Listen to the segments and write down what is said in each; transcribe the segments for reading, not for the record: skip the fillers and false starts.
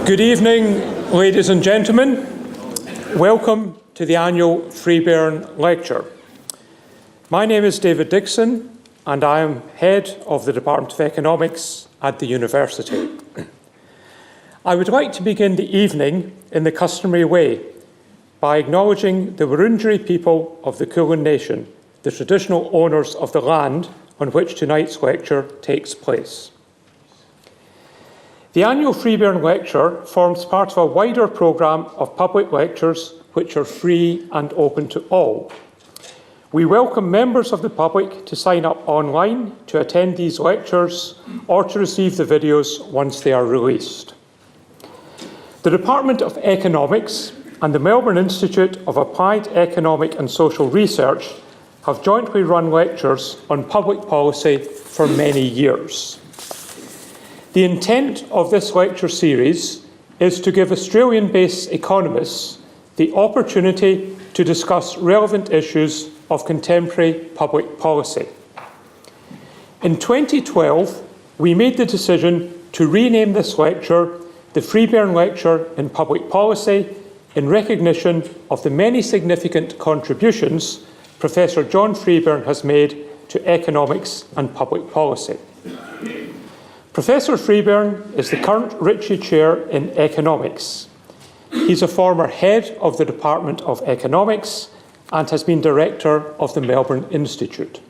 Good evening, ladies and gentlemen. Welcome to the annual Freebairn Lecture. My name is David Dixon, and I am head of the Department of Economics at the university. I would like to begin the evening in the customary way by acknowledging the Wurundjeri people of the Kulin Nation, the traditional owners of the land on which tonight's lecture takes place. The annual Freebairn Lecture forms part of a wider programme of public lectures which are free and open to all. We welcome members of the public to sign up online to attend these lectures or to receive the videos once they are released. The Department of Economics and the Melbourne Institute of Applied Economic and Social Research have jointly run lectures on public policy for many years. The intent of this lecture series is to give Australian-based economists the opportunity to discuss relevant issues of contemporary public policy. In 2012, we made the decision to rename this lecture the Freebairn Lecture in Public Policy in recognition of the many significant contributions Professor John Freebairn has made to economics and public policy. Professor Freebairn is the current Ritchie Chair in Economics. He's a former head of the Department of Economics and has been Director of the Melbourne Institute.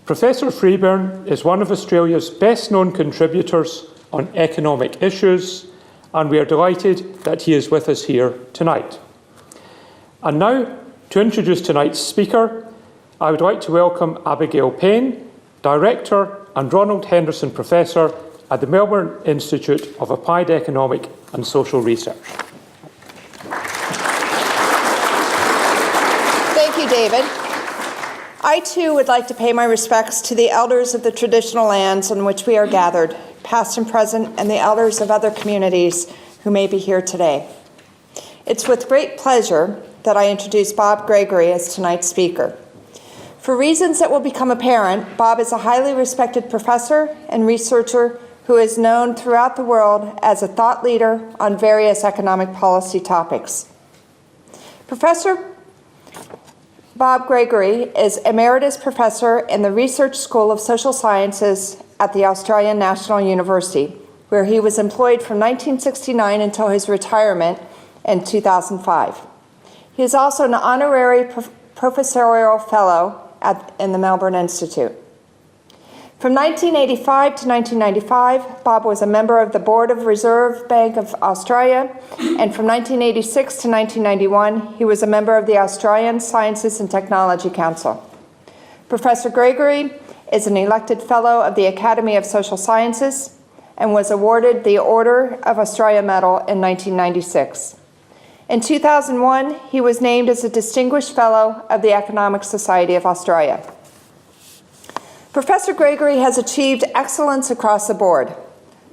Professor Freebairn is one of Australia's best-known contributors on economic issues, and we are delighted that he is with us here tonight. And now, to introduce tonight's speaker, I would like to welcome Abigail Payne, Director and Ronald Henderson Professor at the Melbourne Institute of Applied Economic and Social Research. Thank you, David. I too would like to pay my respects to the elders of the traditional lands on which we are gathered, past and present, and the elders of other communities who may be here today. It's with great pleasure that I introduce Bob Gregory as tonight's speaker. For reasons that will become apparent, Bob is a highly respected professor and researcher who is known throughout the world as a thought leader on various economic policy topics. Professor Bob Gregory is Emeritus Professor in the Research School of Social Sciences at the Australian National University, where he was employed from 1969 until his retirement in 2005. He is also an honorary professorial fellow in the Melbourne Institute. From 1985 to 1995, Bob was a member of the Board of Reserve Bank of Australia, and from 1986 to 1991, he was a member of the Australian Sciences and Technology Council. Professor Gregory is an elected Fellow of the Academy of Social Sciences and was awarded the Order of Australia Medal in 1996. In 2001, he was named as a Distinguished Fellow of the Economic Society of Australia. Professor Gregory has achieved excellence across the board,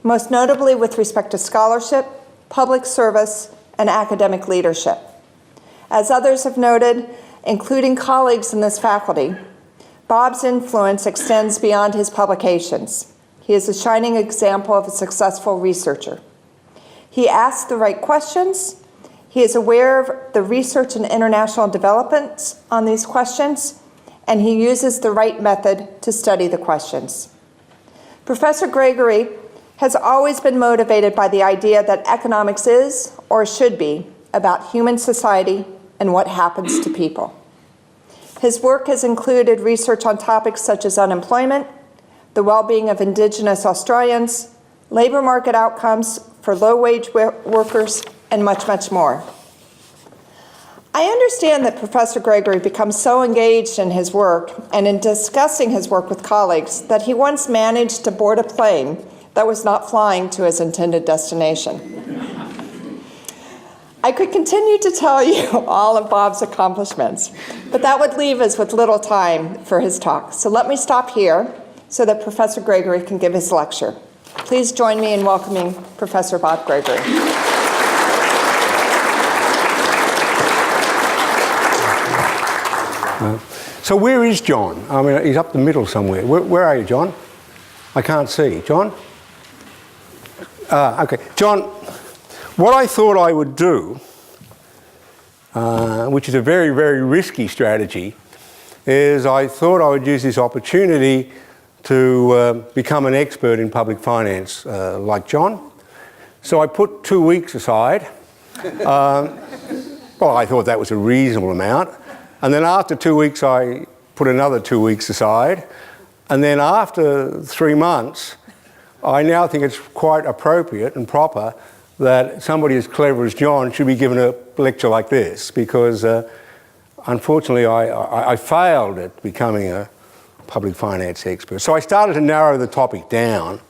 most notably with respect to scholarship, public service, and academic leadership. As others have noted, including colleagues in this faculty, Bob's influence extends beyond his publications. He is a shining example of a successful researcher. He asks the right questions. He is aware of the research and international developments on these questions, and he uses the right method to study the questions. Professor Gregory has always been motivated by the idea that economics is, or should be, about human society and what happens to people. His work has included research on topics such as unemployment, the well-being of Indigenous Australians, labor market outcomes for low-wage workers, and much, much more. I understand that Professor Gregory becomes so engaged in his work and in discussing his work with colleagues that he once managed to board a plane that was not flying to his intended destination. I could continue to tell you all of Bob's accomplishments, but that would leave us with little time for his talk. So let me stop here so that Professor Gregory can give his lecture. Please join me in welcoming Professor Bob Gregory. So where is John? I mean, he's up the middle somewhere. Where are you, John? I can't see. John? Okay. John, What I thought I would do, which is a very, very risky strategy, is I thought I would use this opportunity to become an expert in public finance like John. So I put 2 weeks aside. Well, I thought that was a reasonable amount. And then after 2 weeks, I put another 2 weeks aside. And then after 3 months, I now think it's quite appropriate and proper that somebody as clever as John should be given a lecture like this, because unfortunately I failed at becoming a public finance expert. So I started to narrow the topic down.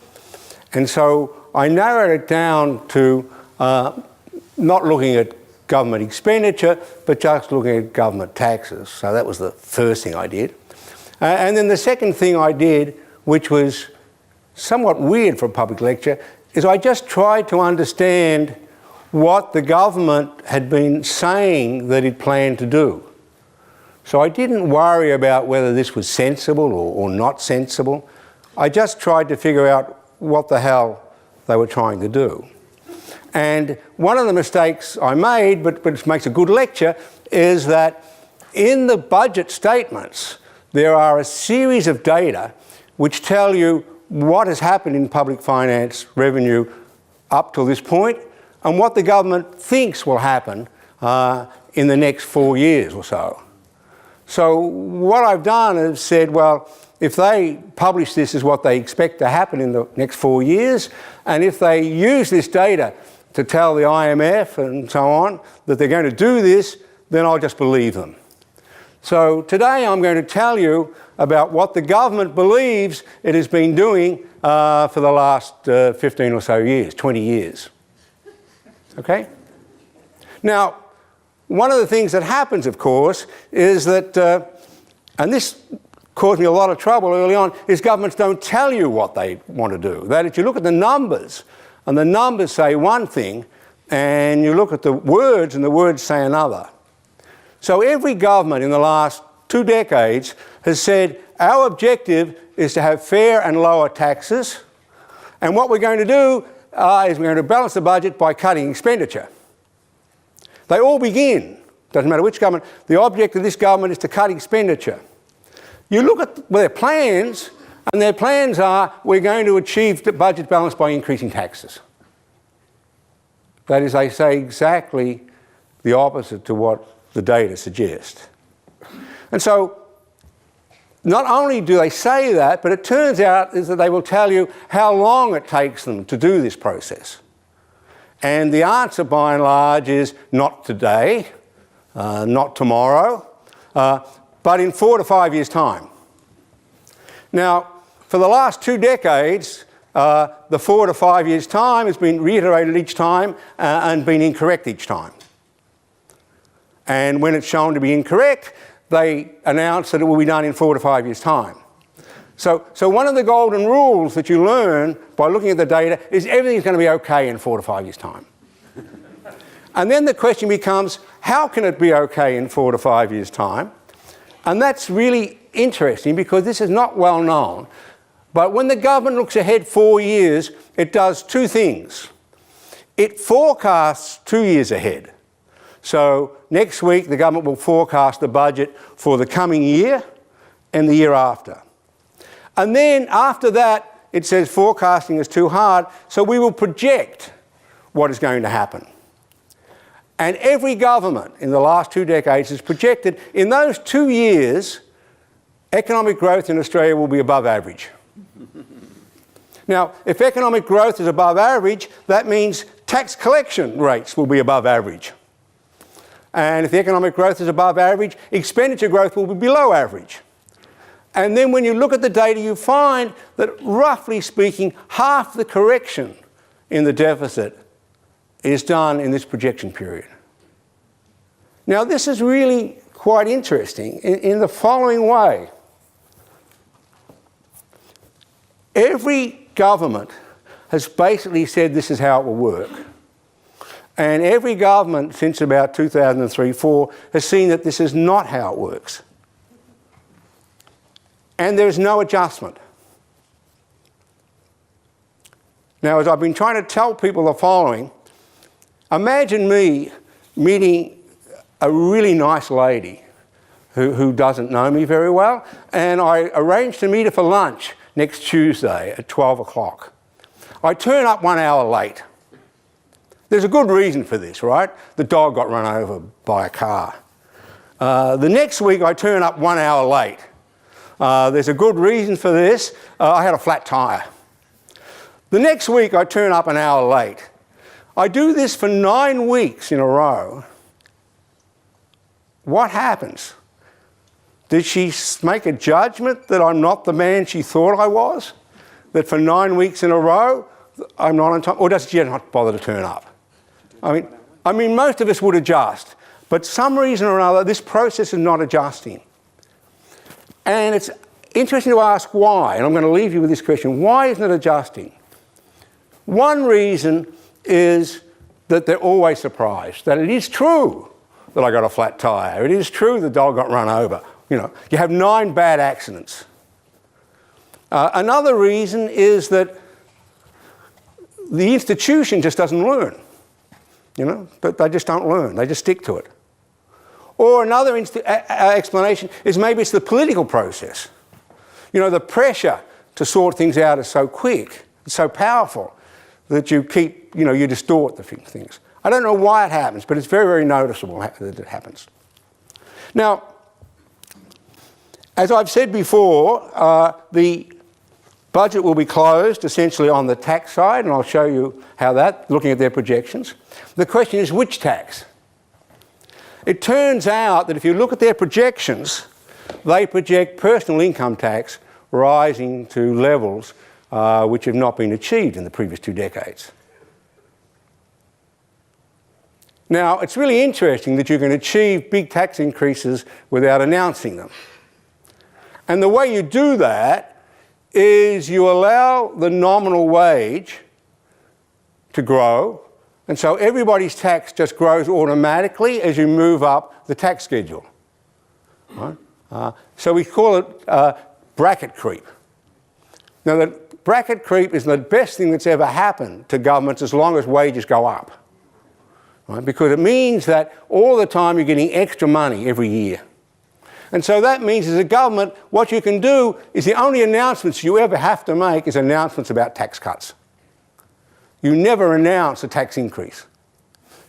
And so I narrowed it down to not looking at government expenditure, but just looking at government taxes. So that was the first thing I did. And then the second thing I did, which was somewhat weird for a public lecture, is I just tried to understand what the government had been saying that it planned to do. So I didn't worry about whether this was sensible or not sensible. I just tried to figure out what the hell they were trying to do. And one of the mistakes I made, but it makes a good lecture, is that in the budget statements, there are a series of data which tell you what has happened in public finance revenue up till this point and what the government thinks will happen in the next 4 years or so. So what I've done is said, well, if they publish this as what they expect to happen in the next 4 years, and if they use this data to tell the IMF and so on that they're going to do this, then I'll just believe them. So today I'm going to tell you about what the government believes it has been doing for the last 15 or so years, 20 years. Okay? Now, one of the things that happens, of course, is that, and this caused me a lot of trouble early on, is governments don't tell you what they want to do. That if you look at the numbers, and the numbers say one thing, and you look at the words, and the words say another. So every government in the last 2 decades has said, our objective is to have fair and lower taxes, and what we're going to do is we're going to balance the budget by cutting expenditure. They all begin, doesn't matter which government, the object of this government is to cut expenditure. You look at their plans, and their plans are, we're going to achieve the budget balance by increasing taxes. That is, they say exactly the opposite to what the data suggest. And so, not only do they say that, but it turns out is that they will tell you how long it takes them to do this process. And the answer, by and large, is not today, not tomorrow, but in 4 to 5 years' time. Now, for the last 2 decades, the 4 to 5 years' time has been reiterated each time and been incorrect each time. And when it's shown to be incorrect, they announce that it will be done in 4 to 5 years' time. So one of the golden rules that you learn by looking at the data is everything's going to be okay in 4 to 5 years' time. And then the question becomes, how can it be okay in 4 to 5 years' time? And that's really interesting because this is not well known. But when the government looks ahead 4 years, it does 2 things. It forecasts 2 years ahead. So next week, the government will forecast the budget for the coming year and the year after. And then after that, it says forecasting is too hard, so we will project what is going to happen. And every government in the last 2 decades has projected in those 2 years, economic growth in Australia will be above average. Now, if economic growth is above average, that means tax collection rates will be above average. And if the economic growth is above average, expenditure growth will be below average. And then when you look at the data, you find that, roughly speaking, half the correction in the deficit is done in this projection period. Now, this is really quite interesting in the following way. Every government has basically said this is how it will work. And every government since about 2003-04 has seen that this is not how it works. And there's no adjustment. Now, as I've been trying to tell people the following, Imagine me meeting a really nice lady who doesn't know me very well, and I arrange to meet her for lunch next Tuesday at 12 o'clock. I turn up 1 hour late. There's a good reason for this, right? The dog got run over by a car. The next week I turn up 1 hour late. There's a good reason for this. I had a flat tyre. The next week I turn up an hour late. I do this for 9 weeks in a row. What happens? Did she make a judgment that I'm not the man she thought I was? That for 9 weeks in a row I'm not on time? Or does she not bother to turn up? I mean, most of us would adjust, but some reason or another this process is not adjusting. And it's interesting to ask why, and I'm going to leave you with this question. Why isn't it adjusting? One reason is that they're always surprised, that it is true that I got a flat tyre. It is true the dog got run over. You know, you have 9 bad accidents. Another reason is that the institution just doesn't learn. You know, but they just don't learn. They just stick to it. Or another explanation is maybe it's the political process. You know, the pressure to sort things out is so quick, it's so powerful that you keep, you know, you distort the things. I don't know why it happens, but it's very, very noticeable that it happens. Now, as I've said before, the budget will be closed essentially on the tax side, and I'll show you how that, looking at their projections. The question is which tax? It turns out that if you look at their projections, they project personal income tax rising to levels which have not been achieved in the previous 2 decades. Now, it's really interesting that you can achieve big tax increases without announcing them. And the way you do that is you allow the nominal wage to grow, and so everybody's tax just grows automatically as you move up the tax schedule. Right? So we call it bracket creep. Now, the bracket creep is the best thing that's ever happened to governments as long as wages go up. Right? Because it means that all the time you're getting extra money every year. And so that means as a government, what you can do is the only announcements you ever have to make is announcements about tax cuts. You never announce a tax increase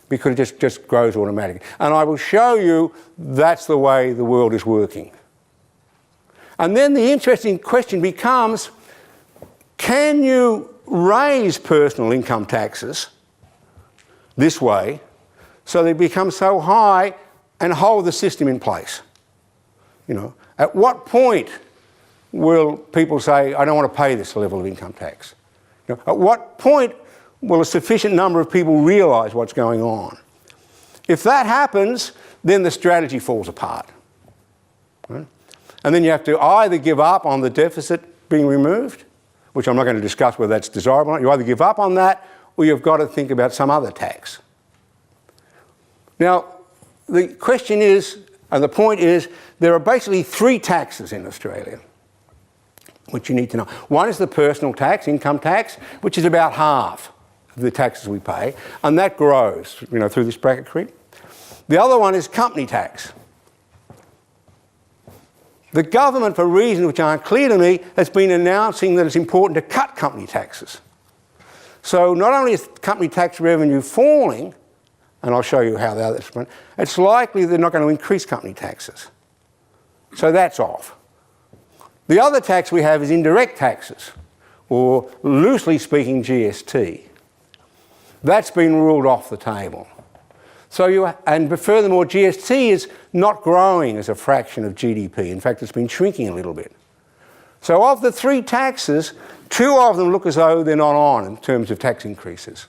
because it just grows automatically. And I will show you that's the way the world is working. And then the interesting question becomes, can you raise personal income taxes this way so they become so high and hold the system in place? You know, at what point will people say, I don't want to pay this level of income tax? You know, at what point will a sufficient number of people realise what's going on? If that happens, then the strategy falls apart. Right? And then you have to either give up on the deficit being removed, which I'm not going to discuss whether that's desirable or not. You either give up on that or you've got to think about some other tax. Now, the question is, and the point is, there are basically 3 taxes in Australia, which you need to know. One is the personal tax, income tax, which is about half of the taxes we pay, and that grows, you know, through this bracket creep. The other one is company tax. The government, for reasons which aren't clear to me, has been announcing that it's important to cut company taxes. So not only is company tax revenue falling, and I'll show you how that's going, it's likely they're not going to increase company taxes. So that's off. The other tax we have is indirect taxes, or loosely speaking GST. That's been ruled off the table. And furthermore, GST is not growing as a fraction of GDP. In fact, it's been shrinking a little bit. So of the 3 taxes, 2 of them look as though they're not on in terms of tax increases.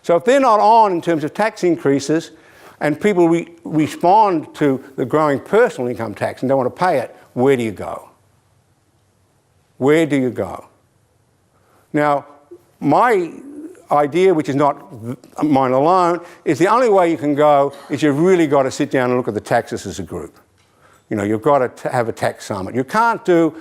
So if they're not on in terms of tax increases, and people respond to the growing personal income tax and don't want to pay it, where do you go? Where do you go? Now, my idea, which is not mine alone, is the only way you can go is you've really got to sit down and look at the taxes as a group. You know, you've got to have a tax summit. You can't do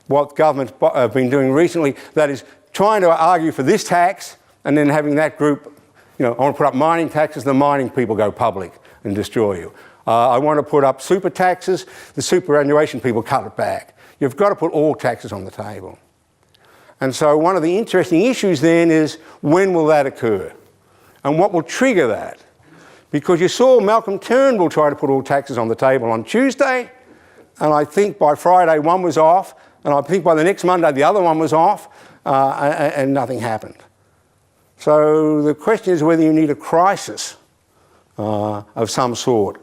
what governments have been doing recently, that is trying to argue for this tax and then having that group I want to put up mining taxes, the mining people go public and destroy you. I want to put up super taxes, the superannuation people cut it back. You've got to put all taxes on the table. And so one of the interesting issues then is, when will that occur? And what will trigger that? Because you saw Malcolm Turnbull try to put all taxes on the table on Tuesday, and I think by Friday one was off, and I think by the next Monday the other one was off, and nothing happened. So the question is whether you need a crisis of some sort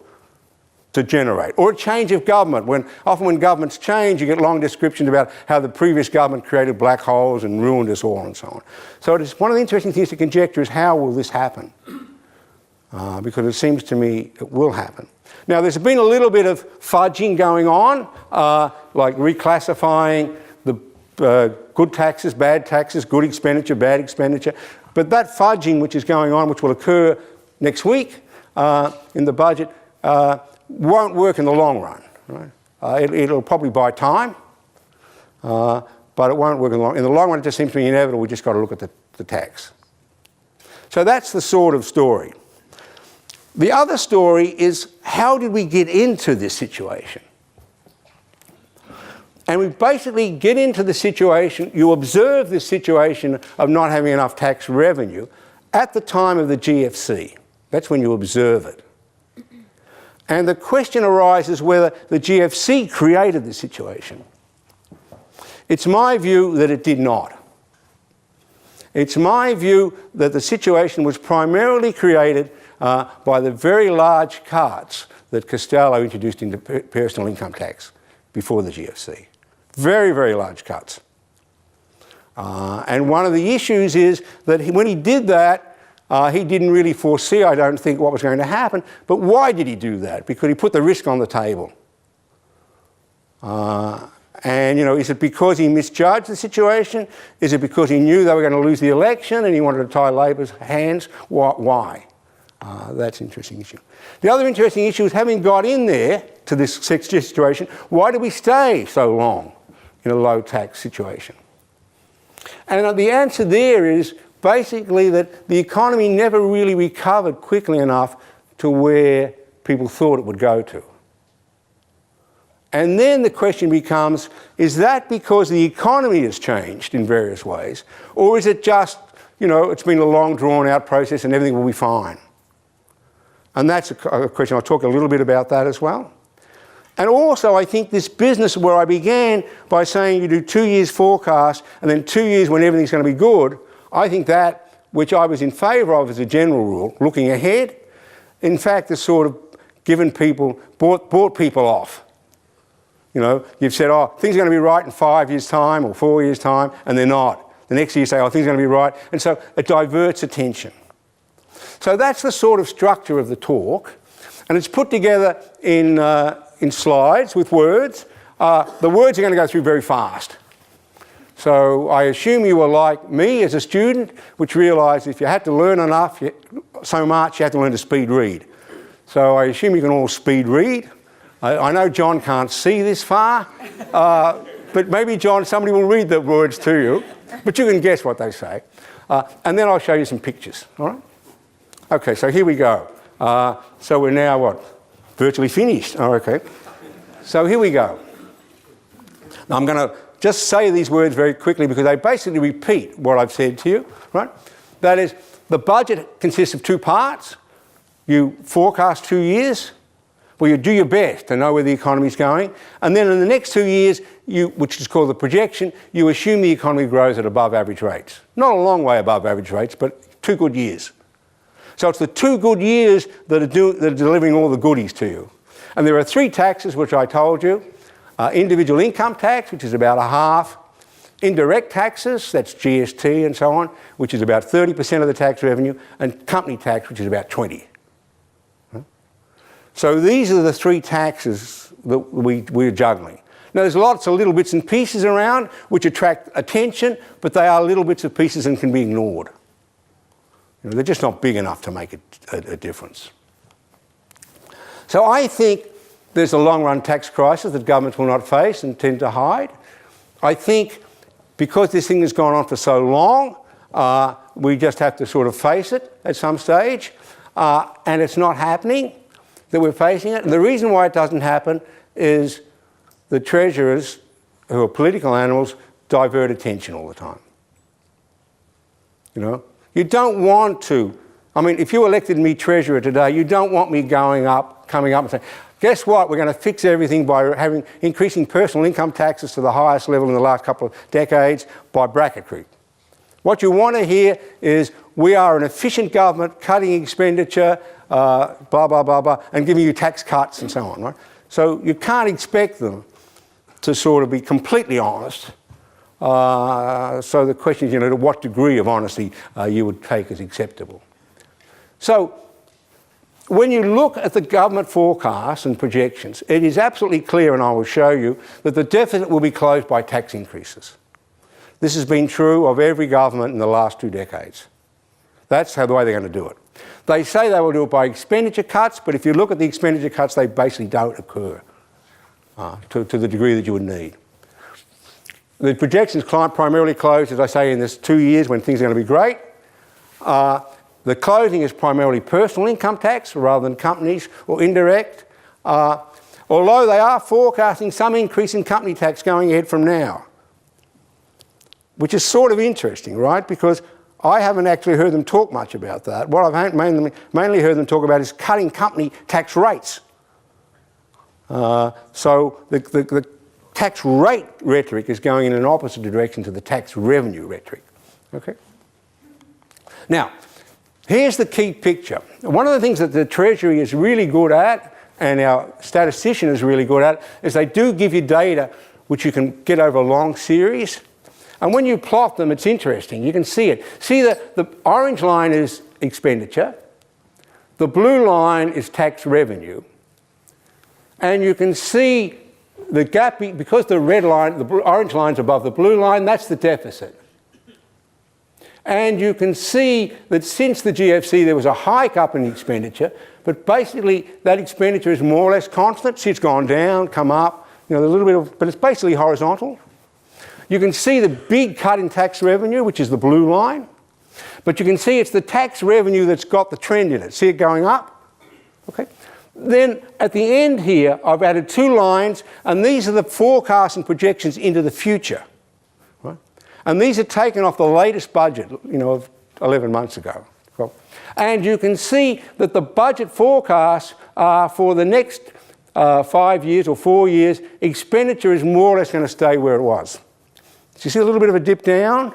to generate, or a change of government. Often when governments change, you get long descriptions about how the previous government created black holes and ruined us all and so on. So it is one of the interesting things to conjecture is, how will this happen? Because it seems to me it will happen. Now, there's been a little bit of fudging going on, like reclassifying the good taxes, bad taxes, good expenditure, bad expenditure. But that fudging which is going on, which will occur next week in the budget, won't work in the long run. Right? It'll probably buy time, but it won't work in the long run. In the long run, it just seems to be inevitable. We've just got to look at the tax. So that's the sort of story. The other story is, how did we get into this situation? And we basically get into the situation, you observe this situation of not having enough tax revenue at the time of the GFC. That's when you observe it. And the question arises whether the GFC created the situation. It's my view that it did not. It's my view that the situation was primarily created by the very large cuts that Costello introduced into personal income tax before the GFC. Very, very large cuts. And one of the issues is that when he did that, he didn't really foresee, I don't think, what was going to happen. But why did he do that? Because he put the risk on the table. And, is it because he misjudged the situation? Is it because he knew they were going to lose the election and he wanted to tie Labor's hands? Why? That's an interesting issue. The other interesting issue is, having got in there to this situation, why did we stay so long in a low tax situation? And the answer there is basically that the economy never really recovered quickly enough to where people thought it would go to. And then the question becomes, is that because the economy has changed in various ways, or is it just, it's been a long drawn out process and everything will be fine? And that's a question. I'll talk a little bit about that as well. And also, I think this business where I began by saying you do 2 years forecast and then 2 years when everything's going to be good, I think that, which I was in favour of as a general rule, looking ahead, in fact has sort of given people, bought people off. You've said, things are going to be right in 5 years' time or 4 years' time, and they're not. The next year you say, things are going to be right. And so it diverts attention. So that's the sort of structure of the talk. And it's put together in slides with words. The words are going to go through very fast. So I assume you were like me as a student, which realised if you had to learn enough, so much, you had to learn to speed read. So I assume you can all speed read. I know John can't see this far, but maybe, John, somebody will read the words to you, but you can guess what they say. And then I'll show you some pictures, all right? Okay, so here we go. So we're now, virtually finished. Oh, okay. So here we go. Now I'm going to just say these words very quickly because they basically repeat what I've said to you, right? That is, the budget consists of two parts. You forecast 2 years, where you do your best to know where the economy's going, and then in the next 2 years, which is called the projection, you assume the economy grows at above average rates. Not a long way above average rates, but 2 good years. So it's the 2 good years that are delivering all the goodies to you. And there are 3 taxes, which I told you. Individual income tax, which is about a half. Indirect taxes, that's GST and so on, which is about 30% of the tax revenue. And company tax, which is about 20%. So these are the 3 taxes that we're juggling. Now there's lots of little bits and pieces around which attract attention, but they are little bits and pieces and can be ignored. They're just not big enough to make a difference. So I think there's a long-run tax crisis that governments will not face and tend to hide. I think because this thing has gone on for so long, We just have to sort of face it at some stage. And it's not happening, that we're facing it. And the reason why it doesn't happen is the treasurers, who are political animals, divert attention all the time. You know, you don't want to. I mean, if you elected me treasurer today, you don't want me coming up and saying, guess what, we're going to fix everything by increasing personal income taxes to the highest level in the last couple of decades by bracket creep. What you want to hear is, we are an efficient government, cutting expenditure, blah, blah, blah, blah, and giving you tax cuts and so on, right? So you can't expect them to sort of be completely honest. So the question is, you know, to what degree of honesty you would take as acceptable. So when you look at the government forecasts and projections, it is absolutely clear, and I will show you, that the deficit will be closed by tax increases. This has been true of every government in the last 2 decades. That's the way they're going to do it. They say they will do it by expenditure cuts, but if you look at the expenditure cuts, they basically don't occur to the degree that you would need. The projections primarily close, as I say, in this 2 years when things are going to be great. The closing is primarily personal income tax rather than companies or indirect, although they are forecasting some increase in company tax going ahead from now, which is sort of interesting, right? Because I haven't actually heard them talk much about that. What I've mainly heard them talk about is cutting company tax rates. So the tax rate rhetoric is going in an opposite direction to the tax revenue rhetoric. Okay? Now, here's the key picture. One of the things that the Treasury is really good at, and our statistician is really good at, is they do give you data which you can get over a long series. And when you plot them, it's interesting. You can see it. See, the orange line is expenditure. The blue line is tax revenue. And you can see the gap, because the red line, the orange line's above the blue line, that's the deficit. And you can see that since the GFC, there was a hike up in expenditure, but basically that expenditure is more or less constant. See, it's gone down, come up, you know, a little bit of, but it's basically horizontal. You can see the big cut in tax revenue, which is the blue line, but you can see it's the tax revenue that's got the trend in it. See it going up? Okay. Then at the end here, I've added 2 lines, and these are the forecasts and projections into the future. Right? And these are taken off the latest budget, you know, of 11 months ago. And you can see that the budget forecasts are for the next 5 years or 4 years, expenditure is more or less going to stay where it was. So you see a little bit of a dip down,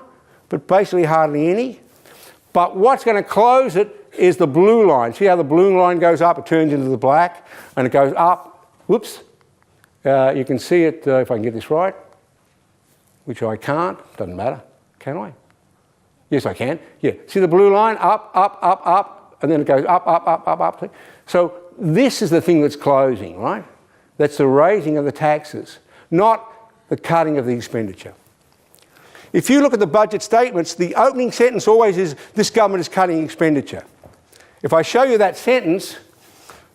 but basically hardly any. But what's going to close it is the blue line. See how the blue line goes up, it turns into the black, and it goes up. Whoops. You can see it, if I can get this right, which I can't, doesn't matter. Can I? Yes, I can. Yeah, see the blue line, up, up, up, up, and then it goes up, up, up, up, up. So this is the thing that's closing, right? That's the raising of the taxes, not the cutting of the expenditure. If you look at the budget statements, the opening sentence always is, this government is cutting expenditure. If I show you that sentence,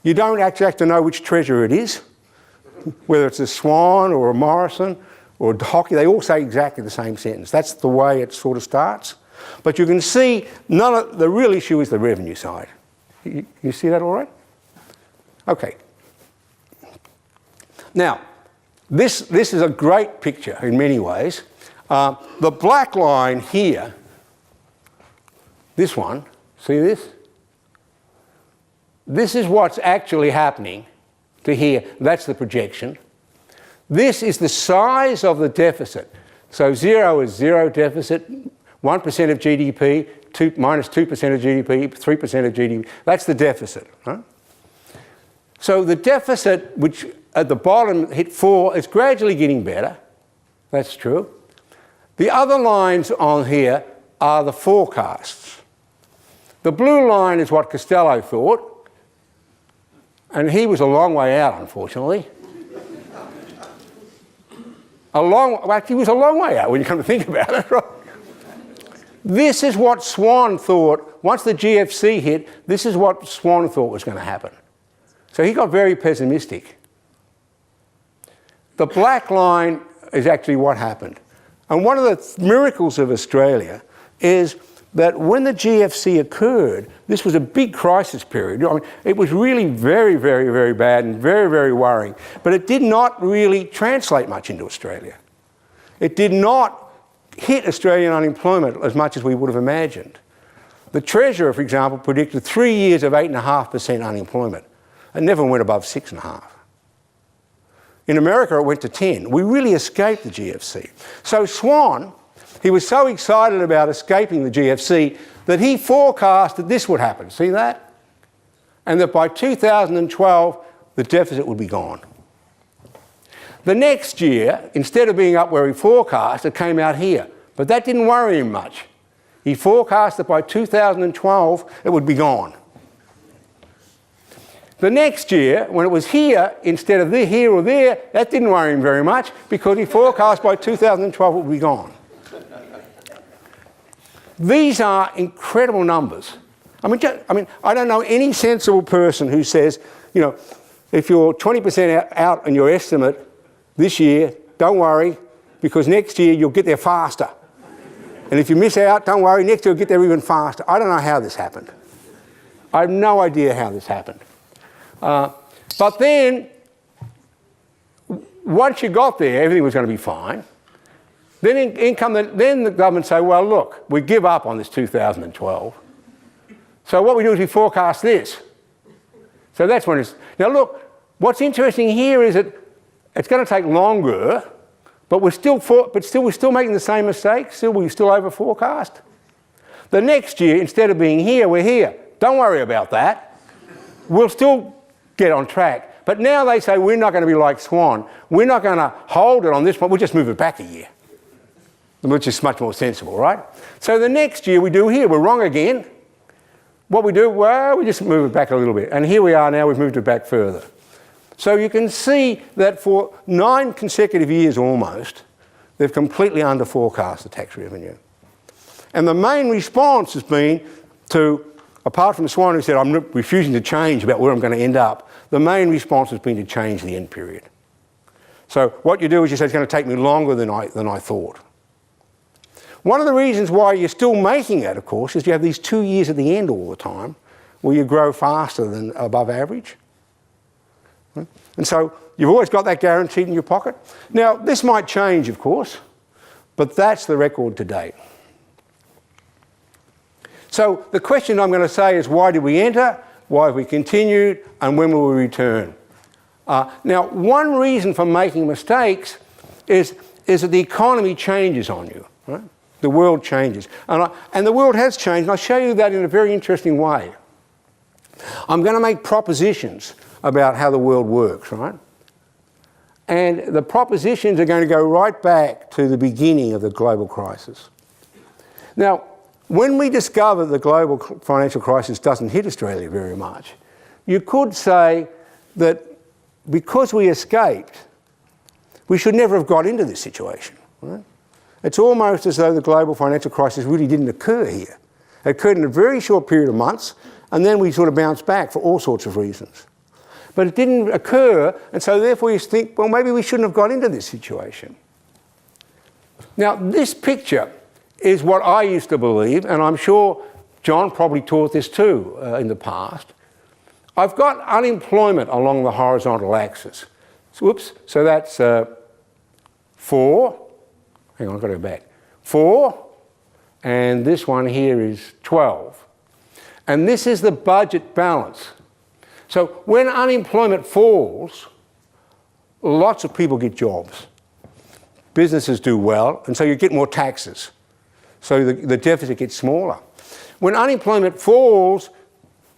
you don't actually have to know which treasurer it is, whether it's a Swan or a Morrison or a Hockey, they all say exactly the same sentence. That's the way it sort of starts. But you can see the real issue is the revenue side. You see that all right? Okay. Now, this is a great picture in many ways. The black line here, this one, see this? This is what's actually happening to here. That's the projection. This is the size of the deficit. So 0 is 0 deficit, 1% of GDP, minus 2% of GDP, 3% of GDP. That's the deficit. Right? So the deficit, which at the bottom hit 4, is gradually getting better. That's true. The other lines on here are the forecasts. The blue line is what Costello thought, and he was a long way out, unfortunately. He was a long way out when you come to think about it, right? This is what Swan thought. Once the GFC hit, this is what Swan thought was going to happen. So he got very pessimistic. The black line is actually what happened. And one of the miracles of Australia is that when the GFC occurred, this was a big crisis period. I mean, it was really very, very, very bad and very, very worrying. But it did not really translate much into Australia. It did not hit Australian unemployment as much as we would have imagined. The Treasurer, for example, predicted 3 years of 8.5% unemployment. It never went above 6.5%. In America, it went to 10%. We really escaped the GFC. So Swan, he was so excited about escaping the GFC that he forecast that this would happen. See that? And that by 2012, the deficit would be gone. The next year, instead of being up where he forecast, it came out here. But that didn't worry him much. He forecast that by 2012, it would be gone. The next year, when it was here, instead of here or there, that didn't worry him very much because he forecast by 2012 it would be gone. These are incredible numbers. I mean, I don't know any sensible person who says, you know, if you're 20% out on your estimate this year, don't worry, because next year you'll get there faster. And if you miss out, don't worry, next year you'll get there even faster. I don't know how this happened. I have no idea how this happened. But then, once you got there, everything was going to be fine. Then the government say, well, look, we give up on this 2012. So what we do is we forecast this. So that's when it's... Now look, what's interesting here is that it's going to take longer, but we're still making the same mistakes. We still over forecast. The next year, instead of being here, we're here. Don't worry about that. We'll still get on track. But now they say we're not going to be like Swan. We're not going to hold it on this one. We'll just move it back a year, which is much more sensible, right? So the next year we do here, we're wrong again. What we do, well, we just move it back a little bit. And here we are now, we've moved it back further. So you can see that for 9 consecutive years almost, they've completely under forecast the tax revenue. And the main response has been to, apart from Swan who said, I'm refusing to change about where I'm going to end up, the main response has been to change the end period. So what you do is you say, it's going to take me longer than I thought. One of the reasons why you're still making it, of course, is you have these 2 years at the end all the time where you grow faster than above average. And so you've always got that guaranteed in your pocket. Now, this might change, of course, but that's the record to date. So the question I'm going to say is, why did we enter? Why have we continued? And when will we return? Now, one reason for making mistakes is that the economy changes on you, right? The world changes. And the world has changed, and I'll show you that in a very interesting way. I'm going to make propositions about how the world works, right? And the propositions are going to go right back to the beginning of the global crisis. Now, when we discover the global financial crisis doesn't hit Australia very much, you could say that because we escaped, we should never have got into this situation, right? It's almost as though the global financial crisis really didn't occur here. It occurred in a very short period of months, and then we sort of bounced back for all sorts of reasons. But it didn't occur, and so therefore you think, well, maybe we shouldn't have got into this situation. Now, this picture is what I used to believe, and I'm sure John probably taught this too in the past. I've got unemployment along the horizontal axis. Whoops, so that's 4. Hang on, I've got to go back. 4, and this one here is 12. And this is the budget balance. So when unemployment falls, lots of people get jobs. Businesses do well, and so you get more taxes. So the deficit gets smaller. When unemployment falls,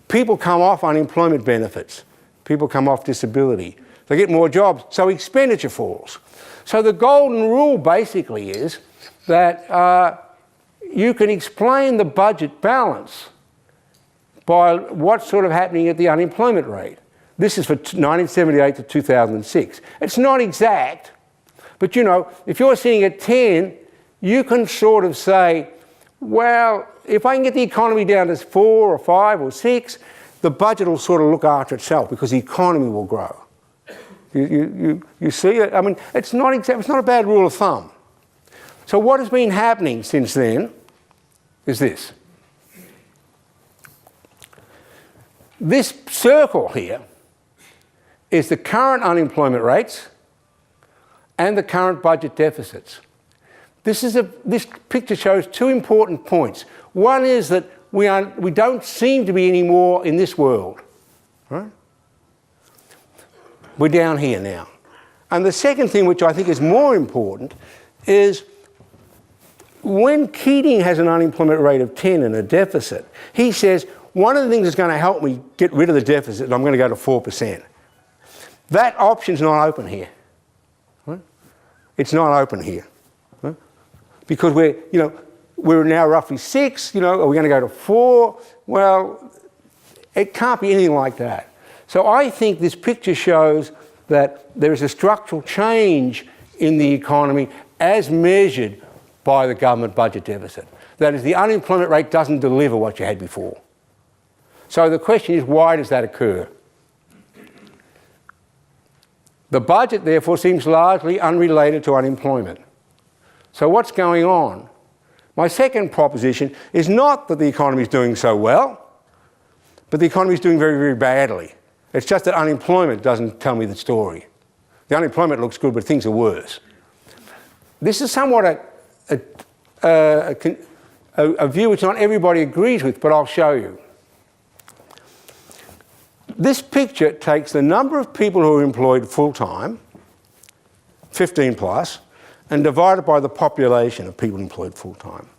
people come off unemployment benefits. People come off disability. They get more jobs, so expenditure falls. So the golden rule basically is that you can explain the budget balance by what's sort of happening at the unemployment rate. This is for 1978 to 2006. It's not exact, but you know, if you're sitting at 10, you can sort of say, well, if I can get the economy down to 4 or 5 or 6, the budget will sort of look after itself because the economy will grow. You see it? I mean, it's not exact, it's not a bad rule of thumb. So what has been happening since then is this. This circle here is the current unemployment rates and the current budget deficits. This picture shows two important points. One is that we don't seem to be anymore in this world, right? We're down here now. And the second thing, which I think is more important, is when Keating has an unemployment rate of 10 and a deficit, he says, one of the things that's going to help me get rid of the deficit, I'm going to go to 4%. That option's not open here. Right? It's not open here. Right? Because we're now roughly 6, are we going to go to 4? Well, it can't be anything like that. So I think this picture shows that there is a structural change in the economy as measured by the government budget deficit. That is, the unemployment rate doesn't deliver what you had before. So the question is, why does that occur? The budget, therefore, seems largely unrelated to unemployment. So what's going on? My second proposition is not that the economy is doing so well, but the economy is doing very, very badly. It's just that unemployment doesn't tell me the story. The unemployment looks good, but things are worse. This is somewhat a view which not everybody agrees with, but I'll show you. This picture takes the number of people who are employed full-time, 15 plus, and divided by the population of people employed full-time.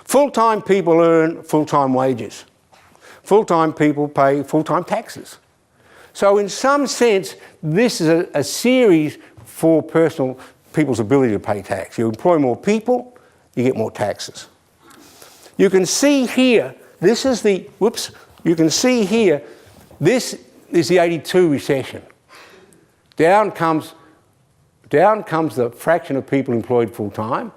Full-time people earn full-time wages. Full-time people pay full-time taxes. So in some sense, this is a series for people's ability to pay tax. You employ more people, you get more taxes. You can see here, this is the, you can see here, this is the 82 recession. Down comes the fraction of people employed full-time,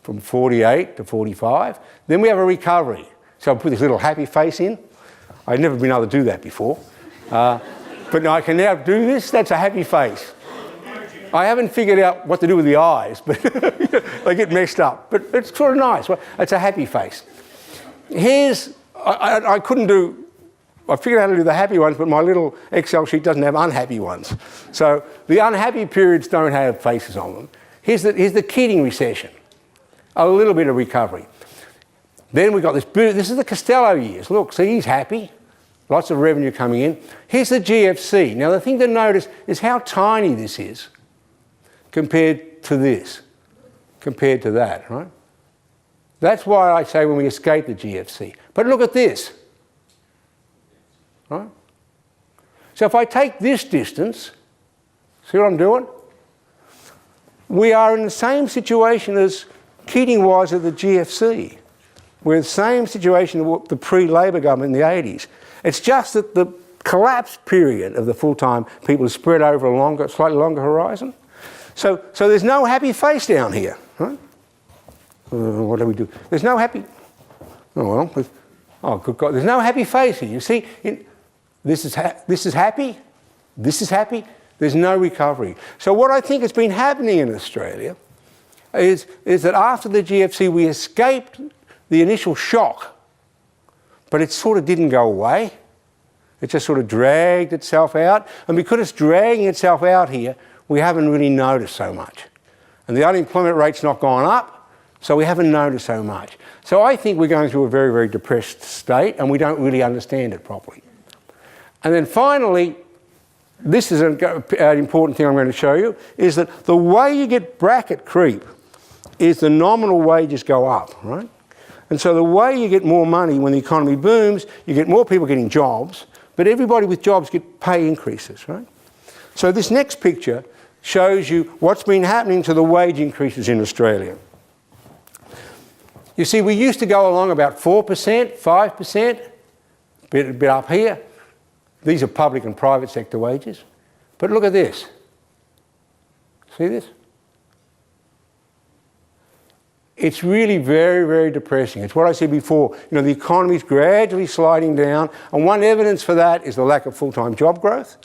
from 48 to 45. Then we have a recovery. So I put this little happy face in. I'd never been able to do that before. But I can now do this. That's a happy face. I haven't figured out what to do with the eyes, but they get messed up. But it's sort of nice. It's a happy face. I figured out how to do the happy ones, but my little Excel sheet doesn't have unhappy ones. So the unhappy periods don't have faces on them. Here's the Keating recession. A little bit of recovery. Then we've got this is the Costello years. Look, see, he's happy. Lots of revenue coming in. Here's the GFC. Now the thing to notice is how tiny this is compared to that, right? That's why I say when we escape the GFC. But look at this. Right? So if I take this distance, see what I'm doing? We are in the same situation as Keating was at the GFC. We're in the same situation as the pre-Labor government in the 80s. It's just that the collapse period of the full-time people is spread over a slightly longer horizon. So there's no happy face down here. Right? What do we do? There's no happy... Oh, well. Oh, good God. There's no happy face here. You see, this is happy. This is happy. There's no recovery. So what I think has been happening in Australia is that after the GFC we escaped the initial shock, but it sort of didn't go away. It just sort of dragged itself out. And because it's dragging itself out here, we haven't really noticed so much. And the unemployment rate's not gone up, so we haven't noticed so much. So I think we're going through a very, very depressed state, and we don't really understand it properly. And then finally, this is an important thing I'm going to show you, is that the way you get bracket creep is the nominal wages go up, right? And so the way you get more money when the economy booms, you get more people getting jobs, but everybody with jobs get pay increases, right? So this next picture shows you what's been happening to the wage increases in Australia. You see, we used to go along about 4%, 5%, a bit up here. These are public and private sector wages. But look at this. See this? It's really very, very depressing. It's what I said before. The economy's gradually sliding down, and one evidence for that is the lack of full-time job growth.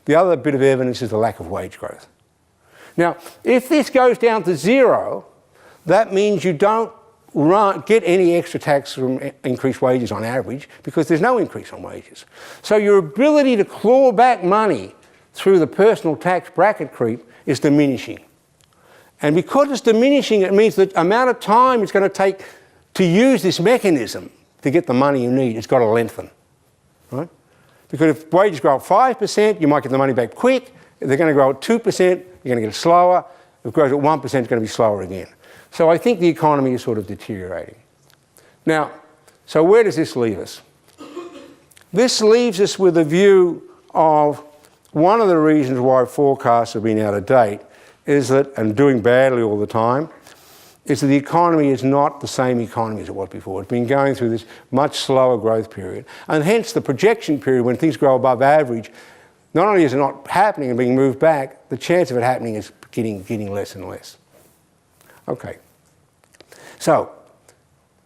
The other bit of evidence is the lack of wage growth. Now, if this goes down to zero, that means you don't get any extra tax from increased wages on average because there's no increase on wages. So your ability to claw back money through the personal tax bracket creep is diminishing. And because it's diminishing, it means the amount of time it's going to take to use this mechanism to get the money you need, it's got to lengthen. Right? Because if wages grow up 5%, you might get the money back quick. If they're going to grow at 2%, you're going to get it slower. If it grows at 1%, it's going to be slower again. So I think the economy is sort of deteriorating. Now, so where does this leave us? This leaves us with a view of one of the reasons why forecasts have been out of date is that, and doing badly all the time, is that the economy is not the same economy as it was before. It's been going through this much slower growth period. And hence the projection period when things grow above average, not only is it not happening and being moved back, the chance of it happening is getting less and less. Okay. So,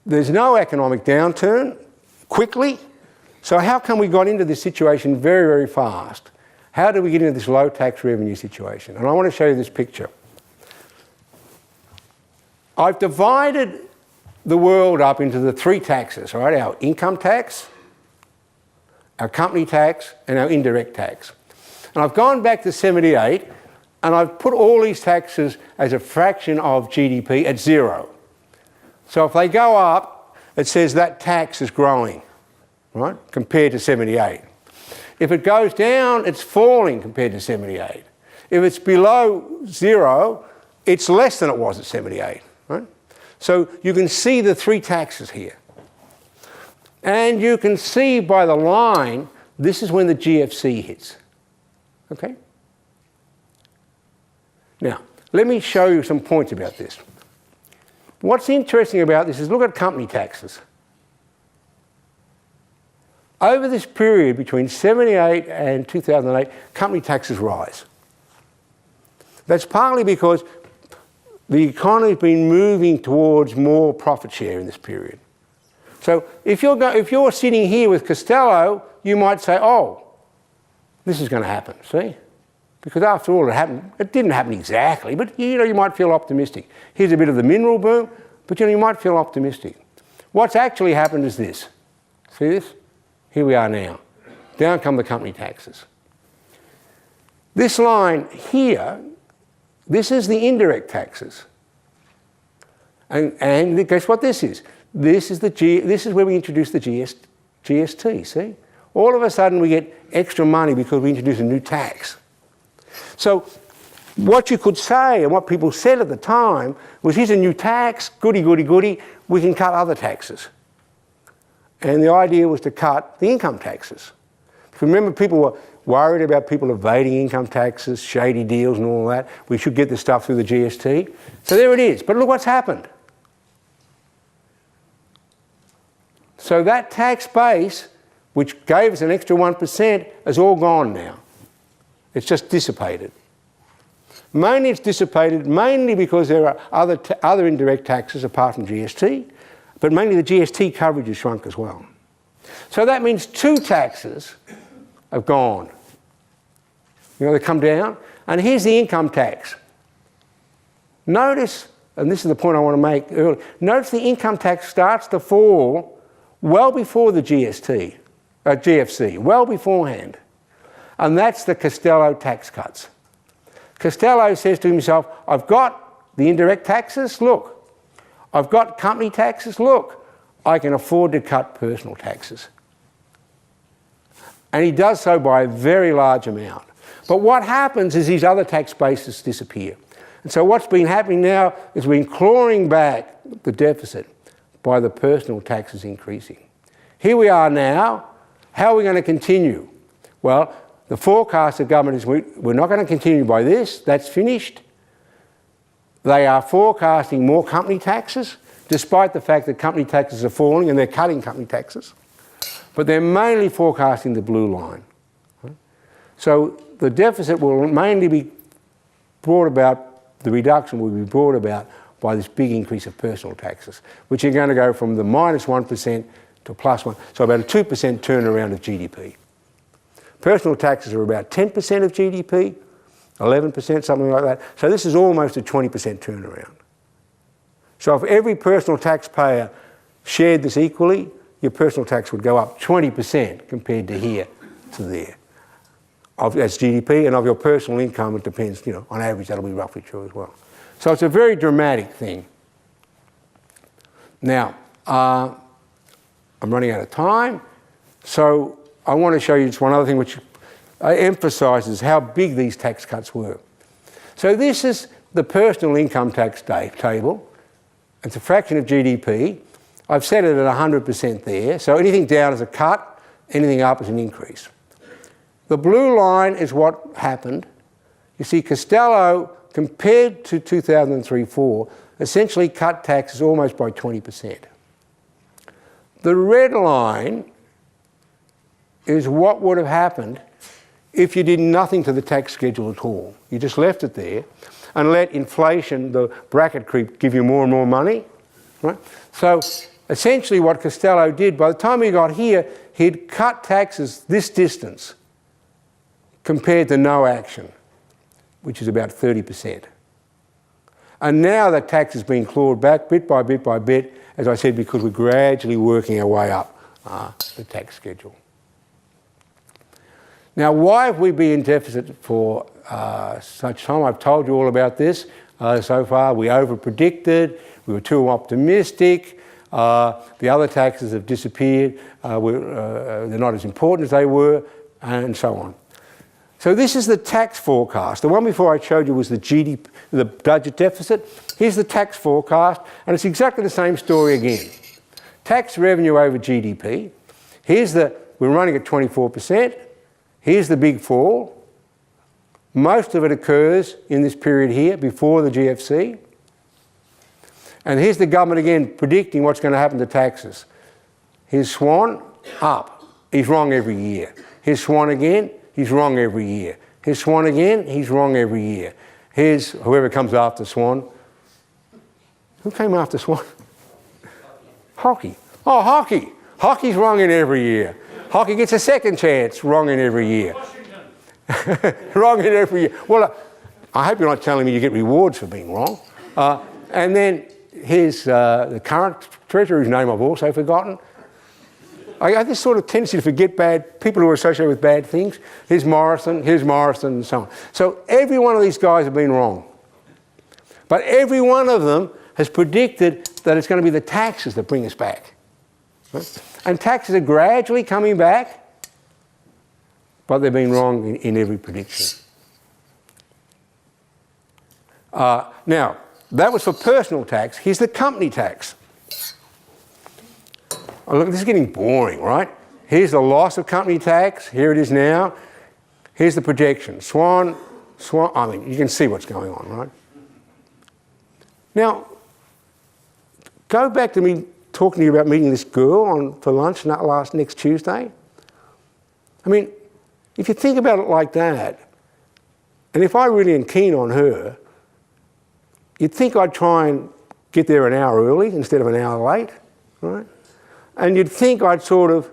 there's no economic downturn quickly. So how come we got into this situation very, very fast? How did we get into this low tax revenue situation? And I want to show you this picture. I've divided the world up into the three taxes, right? Our income tax, our company tax, and our indirect tax. And I've gone back to 78, and I've put all these taxes as a fraction of GDP at 0. So if they go up, it says that tax is growing, right, compared to 78. If it goes down, it's falling compared to 78. If it's below 0, it's less than it was at 78. Right? So you can see the three taxes here. And you can see by the line, this is when the GFC hits. Okay? Now, let me show you some points about this. What's interesting about this is look at company taxes. Over this period between 78 and 2008, company taxes rise. That's partly because the economy's been moving towards more profit share in this period. So if you're sitting here with Costello, you might say, oh, this is going to happen, see? Because after all, it didn't happen exactly, but you might feel optimistic. Here's a bit of the mineral boom, but you might feel optimistic. What's actually happened is this. See this? Here we are now. Down come the company taxes. This line here, this is the indirect taxes. And guess what this is? This is where we introduce the GST, see? All of a sudden we get extra money because we introduce a new tax. So what you could say, and what people said at the time, was here's a new tax, goody, goody, goody, we can cut other taxes. And the idea was to cut the income taxes. Remember, people were worried about people evading income taxes, shady deals and all that. We should get this stuff through the GST. So there it is. But look what's happened. So that tax base, which gave us an extra 1%, is all gone now. It's just dissipated. Mainly it's dissipated mainly because there are other indirect taxes apart from GST, but mainly the GST coverage has shrunk as well. So that means two taxes have gone. They come down, and here's the income tax. Notice, and this is the point I want to make earlier, notice the income tax starts to fall well before the GFC, well beforehand. And that's the Costello tax cuts. Costello says to himself, I've got the indirect taxes, look. I've got company taxes, look. I can afford to cut personal taxes. And he does so by a very large amount. But what happens is these other tax bases disappear. And so what's been happening now is we've been clawing back the deficit by the personal taxes increasing. Here we are now. How are we going to continue? Well, the forecast of government is we're not going to continue by this. That's finished. They are forecasting more company taxes, despite the fact that company taxes are falling and they're cutting company taxes. But they're mainly forecasting the blue line. So the deficit will mainly be brought about, the reduction will be brought about by this big increase of personal taxes, which are going to go from the -1% to +1%, so about a 2% turnaround of GDP. Personal taxes are about 10% of GDP, 11%, something like that. So this is almost a 20% turnaround. So if every personal taxpayer shared this equally, your personal tax would go up 20% compared to here to there. That's GDP, and of your personal income, it depends, on average that'll be roughly true as well. So it's a very dramatic thing. Now, I'm running out of time, so I want to show you just one other thing which emphasises how big these tax cuts were. So this is the personal income tax table. It's a fraction of GDP. I've set it at 100% there, so anything down is a cut, anything up is an increase. The blue line is what happened. You see, Costello, compared to 2003-04, essentially cut taxes almost by 20%. The red line is what would have happened if you did nothing to the tax schedule at all. You just left it there and let inflation, the bracket creep, give you more and more money. Right? So essentially what Costello did, by the time he got here, he'd cut taxes this distance compared to no action, which is about 30%. And now that tax is being clawed back bit by bit by bit, as I said, because we're gradually working our way up the tax schedule. Now, why have we been in deficit for such time? I've told you all about this so far. We over-predicted, we were too optimistic, the other taxes have disappeared, they're not as important as they were, and so on. So this is the tax forecast. The one before I showed you was the GDP, the budget deficit. Here's the tax forecast, and it's exactly the same story again. Tax revenue over GDP. We're running at 24%. Here's the big fall. Most of it occurs in this period here, before the GFC. And here's the government again predicting what's going to happen to taxes. Here's Swan, up. He's wrong every year. Here's Swan again. He's wrong every year. Here's Swan again, he's wrong every year. Here's whoever comes after Swan. Who came after Swan? Hockey. Oh, hockey. Hockey's wrong in every year. Hockey gets a second chance, wrong in every year. Wrong in every year. Well, I hope you're not telling me you get rewards for being wrong. And then here's the current treasurer, whose name I've also forgotten. I have this sort of tendency to forget people who are associated with bad things. Here's Morrison, and so on. So every one of these guys have been wrong. But every one of them has predicted that it's going to be the taxes that bring us back. Right? And taxes are gradually coming back, but they've been wrong in every prediction. Now, that was for personal tax. Here's the company tax. Oh, look, this is getting boring, right? Here's the loss of company tax. Here it is now. Here's the projection. Swan, I mean, you can see what's going on, right? Now, go back to me talking to you about meeting this girl for lunch next Tuesday. I mean, if you think about it like that, and if I really am keen on her, you'd think I'd try and get there an hour early instead of an hour late, right? And you'd think I'd sort of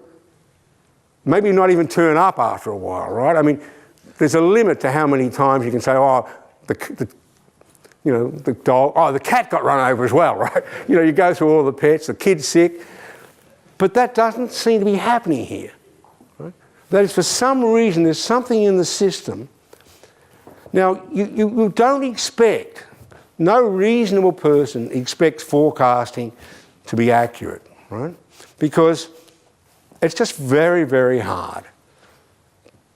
maybe not even turn up after a while, right? I mean, there's a limit to how many times you can say, oh, the dog, oh, the cat got run over as well, right? You go through all the pets, the kid's sick. But that doesn't seem to be happening here, right? That is, for some reason, there's something in the system. Now, you don't expect, no reasonable person expects forecasting to be accurate, right? Because it's just very, very hard.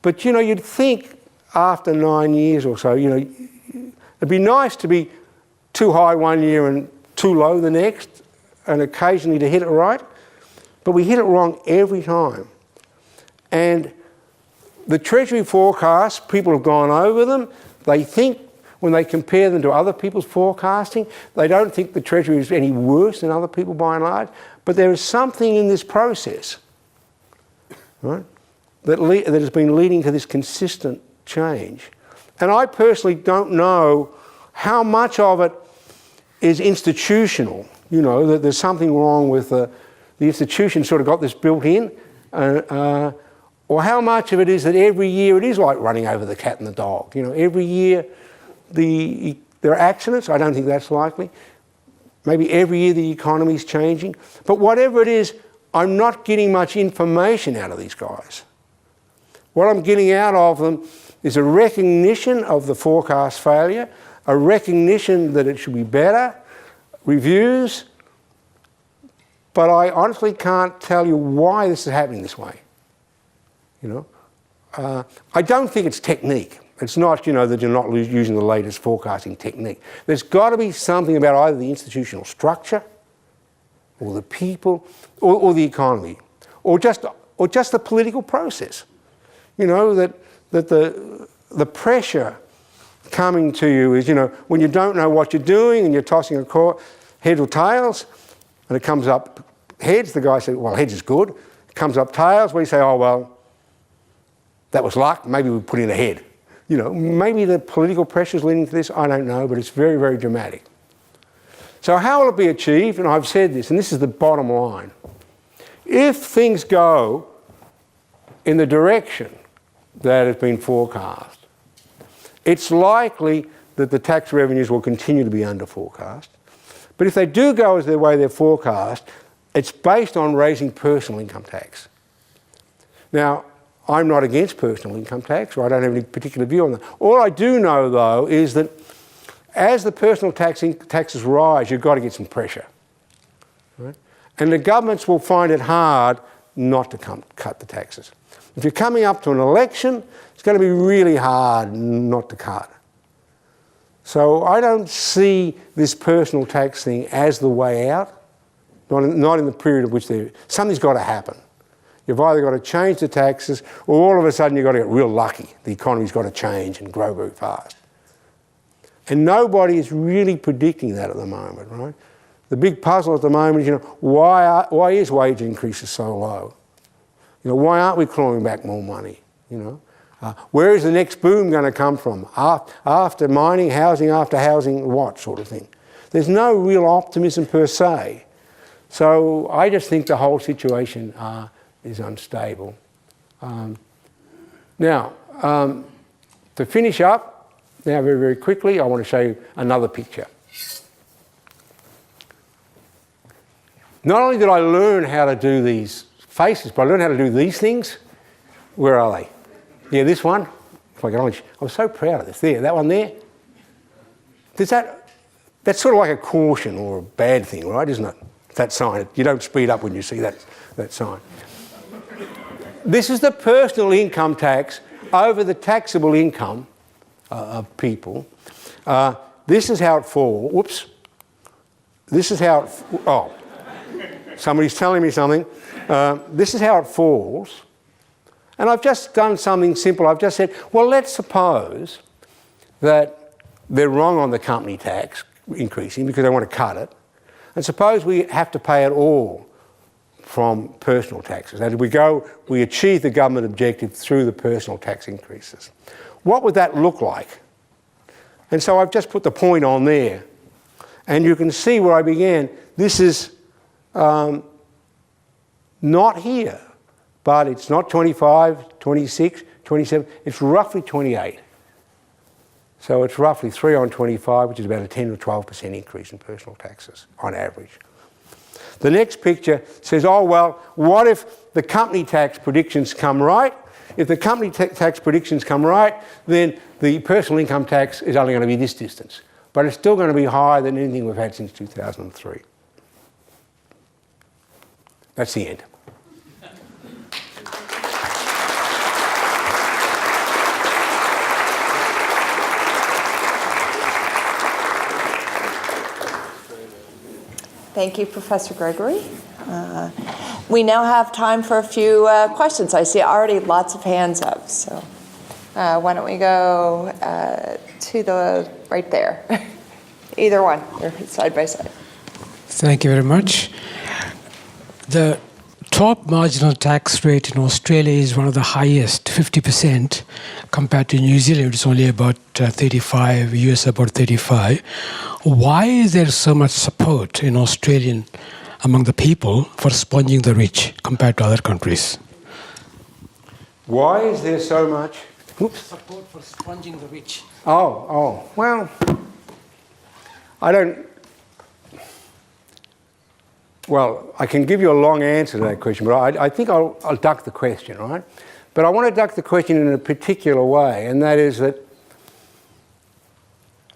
But, you'd think after 9 years or so, it'd be nice to be too high one year and too low the next, and occasionally to hit it right. But we hit it wrong every time. And the Treasury forecasts, people have gone over them. They think, when they compare them to other people's forecasting, they don't think the Treasury is any worse than other people by and large. But there is something in this process, right, that has been leading to this consistent change. And I personally don't know how much of it is institutional, that there's something wrong with the institution sort of got this built in, or how much of it is that every year it is like running over the cat and the dog. Every year there are accidents. I don't think that's likely. Maybe every year the economy's changing. But whatever it is, I'm not getting much information out of these guys. What I'm getting out of them is a recognition of the forecast failure, a recognition that it should be better, reviews, but I honestly can't tell you why this is happening this way. You know, I don't think it's technique. It's not, you know, that you're not using the latest forecasting technique. There's got to be something about either the institutional structure, or the people, or the economy, or just the political process. You know, that the pressure coming to you is, you know, when you don't know what you're doing and you're tossing a coin, heads or tails, and it comes up heads, the guy says, well, heads is good. It comes up tails, where you say, oh, well, that was luck, maybe we put in a head. You know, maybe the political pressure is leading to this, I don't know, but it's very, very dramatic. So how will it be achieved? And I've said this, and this is the bottom line. If things go in the direction that has been forecast, it's likely that the tax revenues will continue to be under forecast. But if they do go as the way they're forecast, it's based on raising personal income tax. Now, I'm not against personal income tax, or I don't have any particular view on that. All I do know, though, is that as the personal taxes rise, you've got to get some pressure. Right? And the governments will find it hard not to cut the taxes. If you're coming up to an election, it's going to be really hard not to cut. So I don't see this personal tax thing as the way out, not in the period of which something's got to happen. You've either got to change the taxes, or all of a sudden you've got to get real lucky. The economy's got to change and grow very fast. And nobody is really predicting that at the moment, right? The big puzzle at the moment is, you know, why is wage increases so low? You know, why aren't we clawing back more money? You know, where is the next boom going to come from? After mining, housing, after housing, what sort of thing? There's no real optimism per se. So I just think the whole situation is unstable. Now, to finish up, now very, very quickly, I want to show you another picture. Not only did I learn how to do these faces, but I learned how to do these things. Where are they? Yeah, this one. If I could only, I'm so proud of this. There, that one there. That's sort of like a caution or a bad thing, right, isn't it? That sign. You don't speed up when you see that sign. This is the personal income tax over the taxable income of people. This is how it falls. Whoops. This is how it... Oh. Somebody's telling me something. This is how it falls. And I've just done something simple. I've just said, well, let's suppose that they're wrong on the company tax increasing because they want to cut it. And suppose we have to pay it all from personal taxes. As we achieve the government objective through the personal tax increases. What would that look like? And so I've just put the point on there. And you can see where I began. This is not here, but it's not 25, 26, 27, it's roughly 28. So it's roughly 3 on 25, which is about a 10 or 12% increase in personal taxes on average. The next picture says, oh, well, what if the company tax predictions come right? If the company tax predictions come right, then the personal income tax is only going to be this distance. But it's still going to be higher than anything we've had since 2003. That's the end. Thank you, Professor Gregory. We now have time for a few questions. I see already lots of hands up, so why don't we go to the right there. Either one, or side by side. Thank you very much. The top marginal tax rate in Australia is one of the highest, 50%, compared to New Zealand, it's only about 35, US about 35. Why is there so much support in Australian among the people for sponging the rich compared to other countries? Why is there so much support for sponging the rich? Oh, well, I don't... Well, I can give you a long answer to that question, but I think I'll duck the question, right? But I want to duck the question in a particular way, and that is that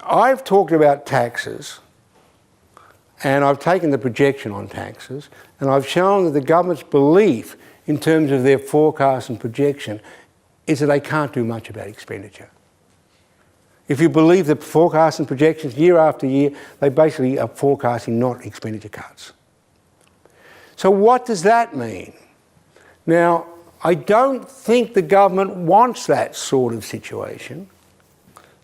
I've talked about taxes, and I've taken the projection on taxes, and I've shown that the government's belief in terms of their forecast and projection is that they can't do much about expenditure. If you believe the forecasts and projections year after year, they basically are forecasting not expenditure cuts. So what does that mean? Now, I don't think the government wants that sort of situation,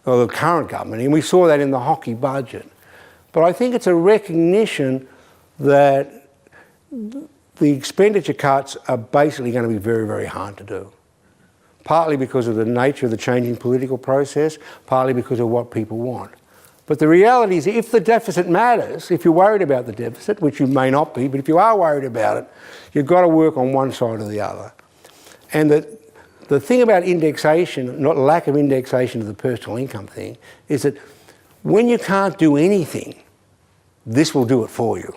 or the current government, and we saw that in the hockey budget. But I think it's a recognition that the expenditure cuts are basically going to be very, very hard to do. Partly because of the nature of the changing political process, partly because of what people want. But the reality is, if the deficit matters, if you're worried about the deficit, which you may not be, but if you are worried about it, you've got to work on one side or the other. And the thing about indexation, not lack of indexation of the personal income thing, is that when you can't do anything, this will do it for you,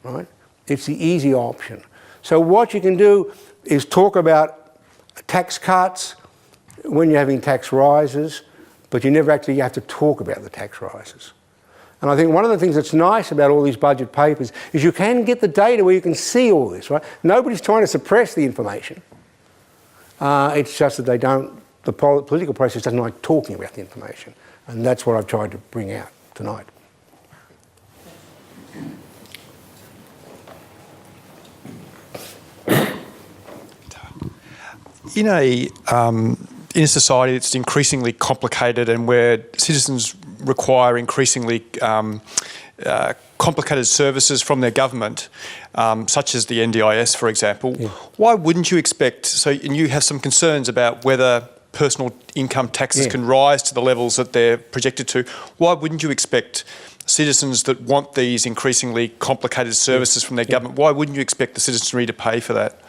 right? It's the easy option. So what you can do is talk about tax cuts when you're having tax rises, but you never actually have to talk about the tax rises. And I think one of the things that's nice about all these budget papers is you can get the data where you can see all this, right? Nobody's trying to suppress the information. It's just that the political process doesn't like talking about the information. And that's what I've tried to bring out tonight. In a society that's increasingly complicated and where citizens require increasingly complicated services from their government, such as the NDIS, for example, why wouldn't you expect, and you have some concerns about whether personal income taxes can rise to the levels that they're projected to, why wouldn't you expect citizens that want these increasingly complicated services from their government, why wouldn't you expect the citizenry to pay for that?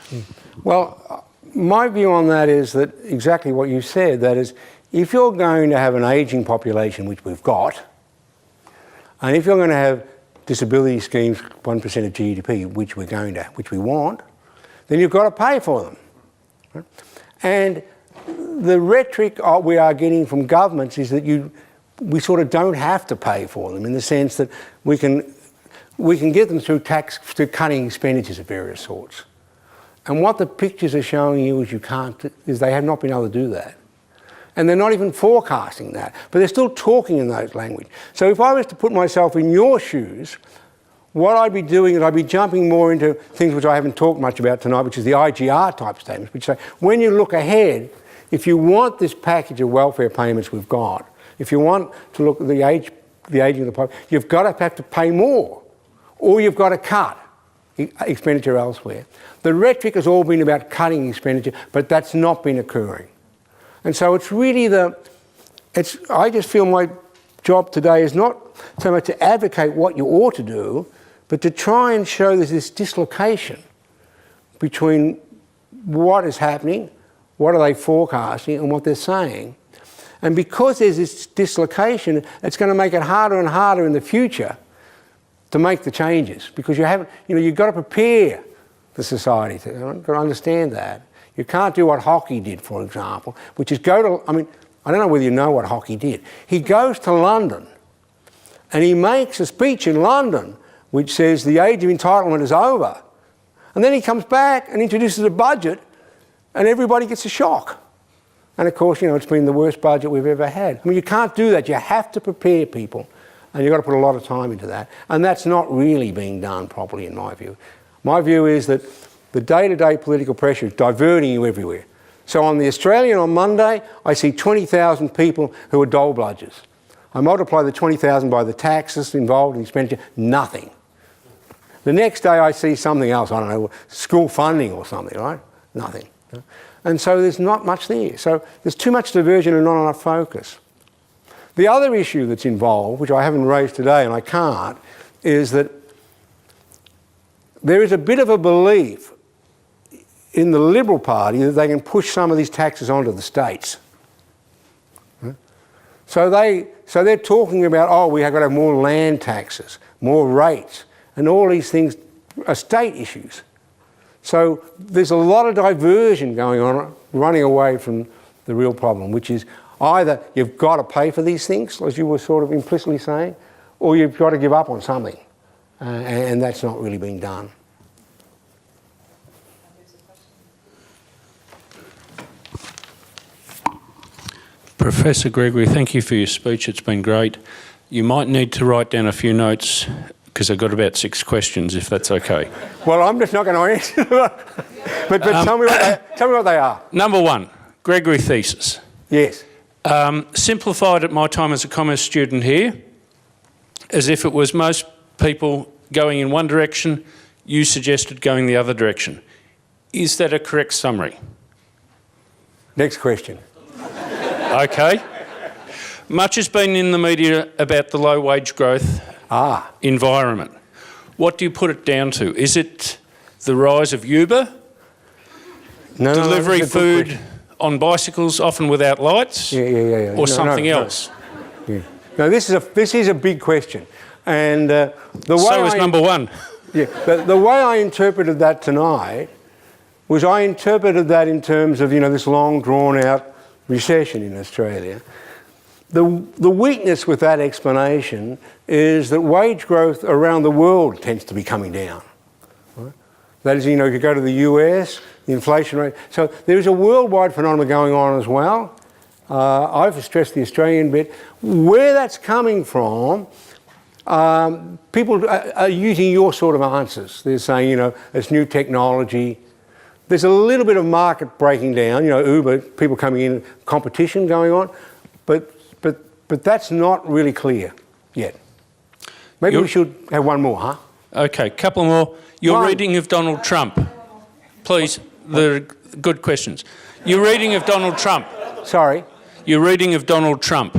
Well, my view on that is that exactly what you said, that is, if you're going to have an ageing population, which we've got, and if you're going to have disability schemes, 1% of GDP, which we want, then you've got to pay for them. Right? And the rhetoric we are getting from governments is that we sort of don't have to pay for them, in the sense that we can get them through cutting expenditures of various sorts. And what the pictures are showing you is they have not been able to do that. And they're not even forecasting that, but they're still talking in those language. So if I was to put myself in your shoes, what I'd be doing is I'd be jumping more into things which I haven't talked much about tonight, which is the IGR type statements, which say, when you look ahead, if you want this package of welfare payments we've got, if you want to look at the aging of the population, you've got to have to pay more, or you've got to cut expenditure elsewhere. The rhetoric has all been about cutting expenditure, but that's not been occurring. And so it's really I just feel my job today is not so much to advocate what you ought to do, but to try and show there's this dislocation between what is happening, what are they forecasting, and what they're saying. And because there's this dislocation, it's going to make it harder and harder in the future to make the changes, because you've got to prepare the society. You've got to understand that. You can't do what Hockey did, for example, which is I don't know whether you know what Hockey did. He goes to London and he makes a speech in London which says the age of entitlement is over. And then he comes back and introduces a budget and everybody gets a shock. And of course, it's been the worst budget we've ever had. You can't do that. You have to prepare people. And you've got to put a lot of time into that. And that's not really being done properly, in my view. My view is that the day-to-day political pressure is diverting you everywhere. So on The Australian on Monday, I see 20,000 people who are dole bludgers. I multiply the 20,000 by the taxes involved in expenditure, nothing. The next day I see something else, I don't know, school funding or something, right? Nothing. And so there's not much there. So there's too much diversion and not enough focus. The other issue that's involved, which I haven't raised today and I can't, is that there is a bit of a belief in the Liberal Party that they can push some of these taxes onto the states. So they're talking about, we have got to have more land taxes, more rates, and all these things are state issues. So there's a lot of diversion going on, running away from the real problem, which is either you've got to pay for these things, as you were sort of implicitly saying, or you've got to give up on something. And that's not really being done. Professor Gregory, thank you for your speech. It's been great. You might need to write down a few notes because I've got about 6 questions, if that's okay. Well, I'm just not going to answer them. But tell me what they are. Number 1, Gregory thesis. Yes. Simplified at my time as a commerce student here, as if it was most people going in one direction, you suggested going the other direction. Is that a correct summary? Next question. Okay. Much has been in the media about the low wage growth environment. What do you put it down to? Is it the rise of Uber? Delivery food on bicycles, often without lights? Yeah. Or something else? No. Yeah. No, this is a big question. And the way so is number 1. Yeah, the way I interpreted that tonight was I interpreted that in terms of, this long drawn-out recession in Australia. The weakness with that explanation is that wage growth around the world tends to be coming down. Right? That is, if you go to the US, the inflation rate. So there is a worldwide phenomenon going on as well. I've stressed the Australian bit. Where that's coming from, people are using your sort of answers. They're saying, it's new technology. There's a little bit of market breaking down, Uber, people coming in, competition going on, but that's not really clear yet. Maybe we should have one more, huh? Okay, couple more. Your reading of Donald Trump. Please, the good questions. Your reading of Donald Trump. Sorry? Your reading of Donald Trump.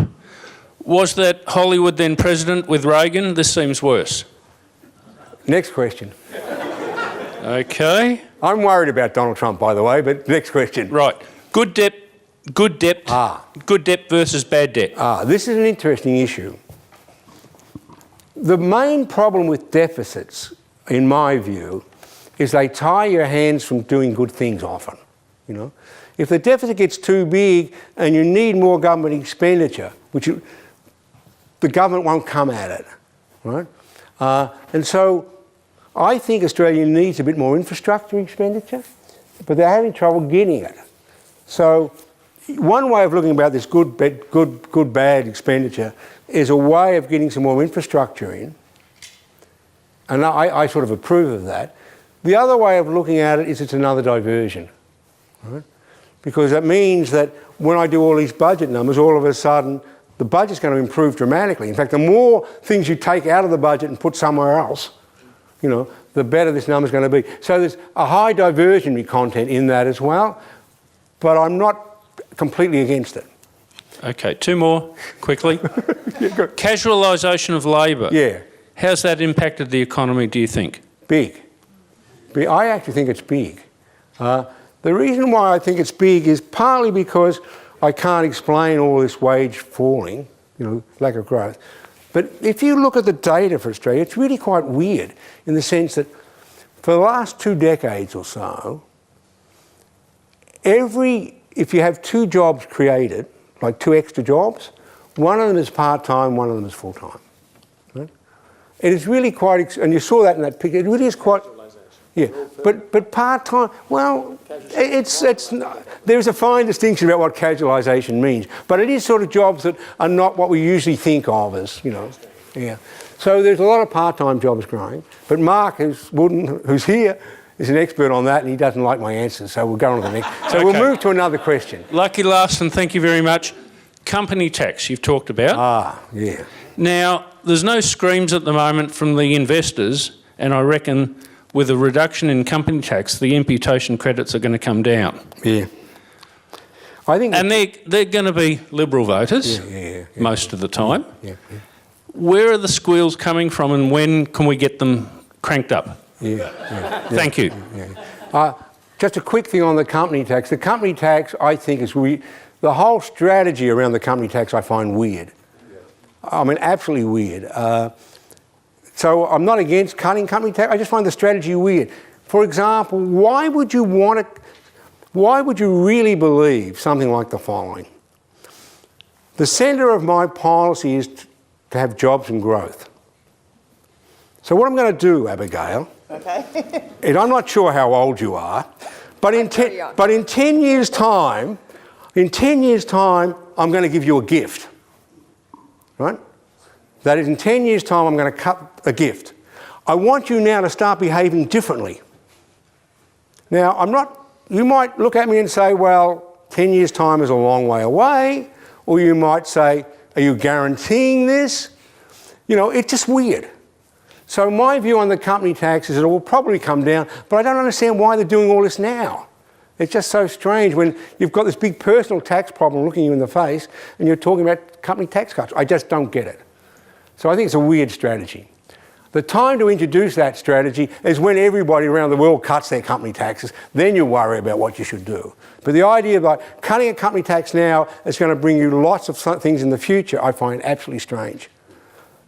Was that Hollywood then president with Reagan? This seems worse. Next question. Okay. I'm worried about Donald Trump, by the way, but next question. Right. Good debt versus bad debt. This is an interesting issue. The main problem with deficits, in my view, is they tie your hands from doing good things often. If the deficit gets too big and you need more government expenditure, the government won't come at it, right? And so I think Australia needs a bit more infrastructure expenditure, but they're having trouble getting it. So one way of looking about this good bad expenditure is a way of getting some more infrastructure in, and I sort of approve of that. The other way of looking at it is it's another diversion, right? Because that means that when I do all these budget numbers, all of a sudden the budget's going to improve dramatically. In fact, the more things you take out of the budget and put somewhere else, the better this number's going to be. So there's a high diversionary content in that as well, but I'm not completely against it. Okay, 2 more, quickly. Casualisation of labour. Yeah. How's that impacted the economy, do you think? Big. I actually think it's big. The reason why I think it's big is partly because I can't explain all this wage falling, lack of growth. But if you look at the data for Australia, it's really quite weird in the sense that for the last 2 decades or so, if you have 2 jobs created, like 2 extra jobs, one of them is part-time, one of them is full-time. Right? It is really quite, and you saw that in that picture, it really is quite, yeah, but part-time, well, there's a fine distinction about what casualisation means, but it is sort of jobs that are not what we usually think of as, yeah. So there's a lot of part-time jobs growing, but Mark, who's here, is an expert on that, and he doesn't like my answers, so we'll go on to the next. So okay. We'll move to another question. Lucky Larson, thank you very much. Company tax, you've talked about. Yeah. Now, there's no screams at the moment from the investors, and I reckon with a reduction in company tax, the imputation credits are going to come down. Yeah. I think, and they're going to be Liberal voters most of the time. Yeah. Where are the squeals coming from, and when can we get them cranked up? Thank you. Just a quick thing on the company tax. The company tax, I think, is the whole strategy around the company tax I find weird. I mean, absolutely weird. So I'm not against cutting company tax. I just find the strategy weird. For example, why would you really believe something like the following? The centre of my policy is to have jobs and growth. So what I'm going to do, Abigail, and I'm not sure how old you are, but in 10 years' time, I'm going to give you a gift, right? That is, in 10 years' time, I'm going to cut a gift. I want you now to start behaving differently. Now, you might look at me and say, well, 10 years' time is a long way away, or you might say, are you guaranteeing this? You know, it's just weird. So my view on the company tax is that it will probably come down, but I don't understand why they're doing all this now. It's just so strange when you've got this big personal tax problem looking you in the face and you're talking about company tax cuts. I just don't get it. So I think it's a weird strategy. The time to introduce that strategy is when everybody around the world cuts their company taxes. Then you worry about what you should do. But the idea of like cutting a company tax now is going to bring you lots of things in the future, I find absolutely strange.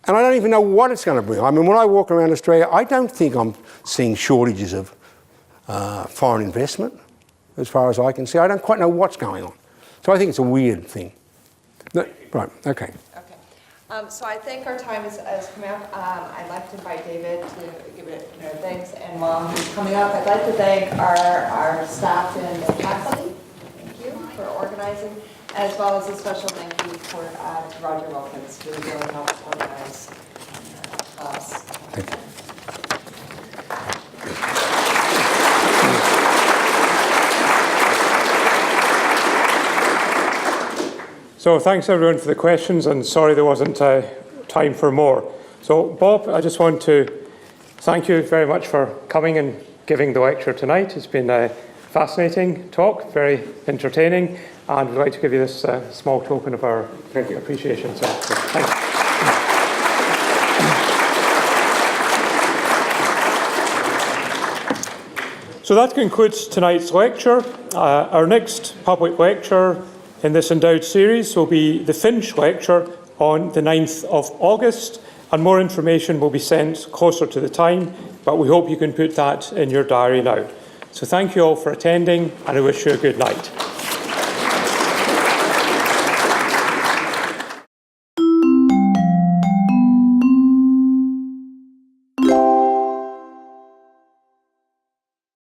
And I don't even know what it's going to bring. I mean, when I walk around Australia, I don't think I'm seeing shortages of foreign investment, as far as I can see. I don't quite know what's going on. So I think it's a weird thing. No, right, okay. So I think our time has come up. I'd like to invite David to give it thanks. And while he's coming up, I'd like to thank our staff and faculty. Thank you for organizing, as well as a special thank you to Roger Wilkins, who really helped organize us. Thank you. So thanks everyone for the questions, and sorry there wasn't time for more. So Bob, I just want to thank you very much for coming and giving the lecture tonight. It's been a fascinating talk, very entertaining, and we'd like to give you this small token of our appreciation. So thank you. So that concludes tonight's lecture. Our next public lecture in this endowed series will be the Finch Lecture on the 9th of August, and more information will be sent closer to the time, but we hope you can put that in your diary now. So thank you all for attending, and I wish you a good night.